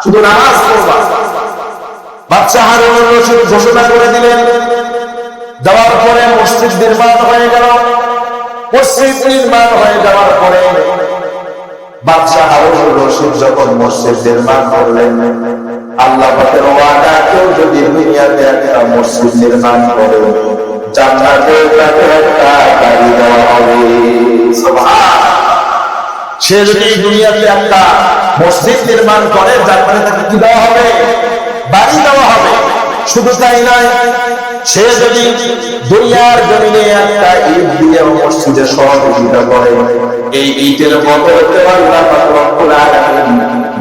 শুধু নামাজ পড়বা। বাদশা হারুন রশিদ ঘোষণা করে দিলেন। দেওয়ার পরে মসজিদ নির্মাণ হয়ে গেল। মসজিদ নির্মাণ হয়ে যাওয়ার পরে বাদশা হারুন রশিদ যখন মসজিদ নির্মাণ করলেন, আল্লাহ পাকের ওয়াদা, কেউ যদি দুনিয়াতে একটা মসজিদ নির্মাণ করে জান্নাতে তাকে একটা বাড়ি দেওয়া হবে। সুবহানাল্লাহ। সে যদি দুনিয়াতে একটা মসজিদ নির্মাণ করে জান্নাতে তাকে কি দেওয়া হবে? বাড়ি দেওয়া হবে। শুধু তাই নয়, সে যদি দুনিয়ার জমিনে একটা ইট দিয়ে মসজিদে সহযোগিতা করে, এই ইটের বদলে আল্লাহ পাক রব্বুল আলামিন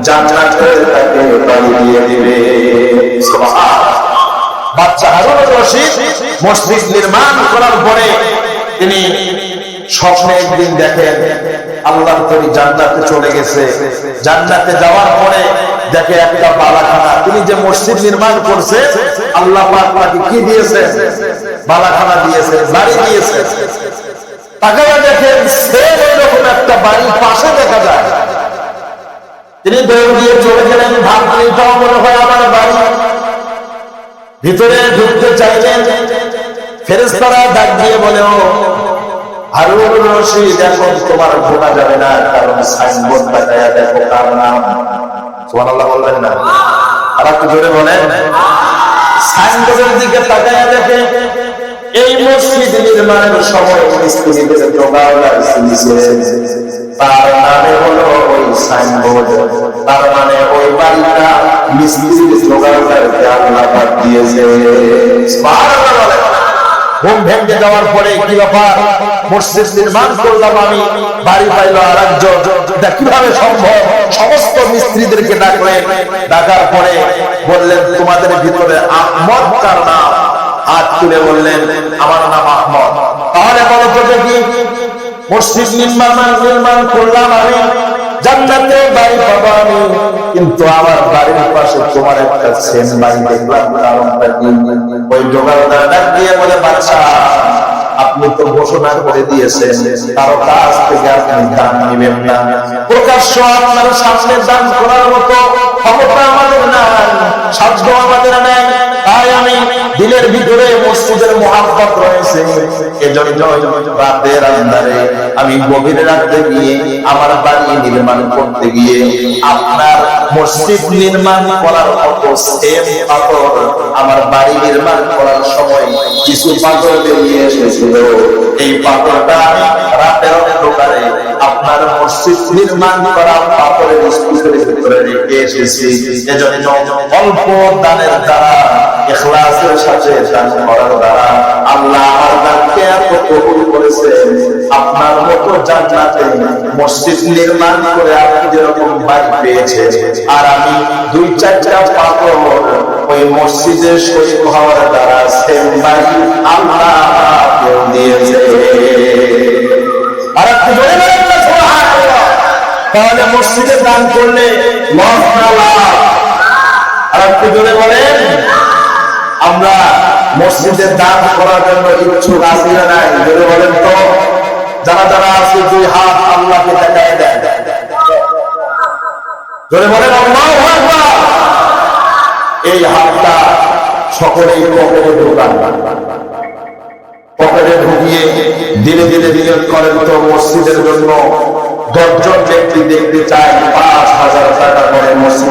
জান্নাতে তাকে বাড়ি দিয়ে দিবে। সুবহানাল্লাহ। বাদশা হারুন রশিদ মসজিদ নির্মাণ করার পরে তিনি স্বপ্নে একদিন দেখেন আল্লাহর তৈরি জান্নাতে চলে গেছে। জান্নাতে যাওয়ার পরে দেখে একটা বালাখানা। তিনি যে মসজিদ নির্মাণ করছে, আল্লাহ পাক তাকে কি দিয়েছে? বালাখানা দিয়েছে, বাড়ি দিয়েছে। তাকায়া দেখেন সেম এরকম একটা বাড়ি পাশে দেখা যায়। তিনি দৌড় দিয়ে চলে গেলেন, ভাবলেন এটাও মনে হয় আমার বাড়ি। ভিতরে ঢুকতে চাইলেন, ফেরেশতারা ডাক দিয়ে বলে, ও হারুন রশিদ, এখন তোমার ঢোকা যাবে না, কারণ সাইনবোর্ড লাগায়া দেখো কার নাম। সুবহানাল্লাহ বলবেন না? আর একটু জোরে বলেন। সাইনবোর্ডের দিকে তাকায়া দেখে এই মসজিদ নির্মাণের সময় মিস্ত্রিদের জোগাড় লাগিয়েছিলেন, তার নামে হলো ওই সাইনবোর্ড। তার মানে ওই বাড়িটা মিস্ত্রির জোগাড় করতে আল্লাহ পাক দিয়েছে। সুবহানাল্লাহ বলেন। ঘুম ভেঙে যাওয়ার পরে কি ব্যাপার? মসজিদ নির্মাণ করলাম আমি, বাড়ি পাইল আরেকজন, কিভাবে সম্ভব? সমস্ত মিস্ত্রিদেরকে ডাকলেন। ডাকার পরে বললেন, তোমাদের ভিতরে আহমদ কার নাম? হাত তুলে বললেন, আমার নাম আহমদ। তাহলে বলো তো দেখি, মসজিদ নির্মাণ করলাম আমি, জান্নাতে বাড়ি পাবো আমি, কিন্তু আমার বাড়ির পাশে তোমার একটা সেম বাড়ি দেখলাম, কারণটা কি? ওই দোকানদার ডাক দিয়ে বলে, বাদশা, আপনি তো ঘোষণা করে দিয়েছেন কারো কাছ থেকে আপনি দান নেবেন না। প্রকাশ্য আপনার সামনে দান করার মতো ক্ষমতা আমাদের নাই, সাধ্য আমাদের নাই। তাই আমি দিলের ভিতরে মসজিদের মহাব্বত রয়েছে, এজন্য রাতের আন্ধারে আমি গভীর রাতে গিয়ে আমার বাড়ি নির্মাণ করতে গিয়ে আপনার মসজিদ নির্মাণ করার মতো সেম পাথর আমার বাড়ি নির্মাণ করার সময় কিছু পাথর বেরিয়ে এসেছিল। এই পাথরটা আমি রাতের অন্ধকারে আপনার মসজিদ নির্মাণ করা পাথরের স্তূপের ভিতরে রেখে এসেছি। এজন্য অল্প দানের দ্বারা, ইখলাসের সাথে দান করার দ্বারা আল্লাহ আমার দানকে এত কবুল করেছেন। আপনার মতো জান্নাতে মসজিদ নির্মাণ করে আপনি যেরকম বাড়ি পেয়েছেন, আর আমি 2-4টা পাথর ওই মসজিদের শরীক হওয়ার দ্বারা সেম বাড়ি আল্লাহ দিয়েছে। আর আপনি বলে বলেন না সুবহানাল্লাহ। তাহলে মসজিদে দান করলে লস না লাভ? আর আপনি বলে বলেন, আমরা মসজিদে দান করার জন্য ইচ্ছুক আছি না নাই? বলে বলেন তো, যারা যারা আছে 2 হাত আল্লাহকে দেখায় দেন। জোরে বলেন আল্লাহু আকবার। এই হাতটা সকলেই পকেটে ঢোকান, পকেটে ঢুকিয়ে ধীরে ধীরে নিয়ত করেন তো মসজিদের জন্য 10 জন ব্যক্তি দেখতে চাই 5,000 টাকা করে মসজিদ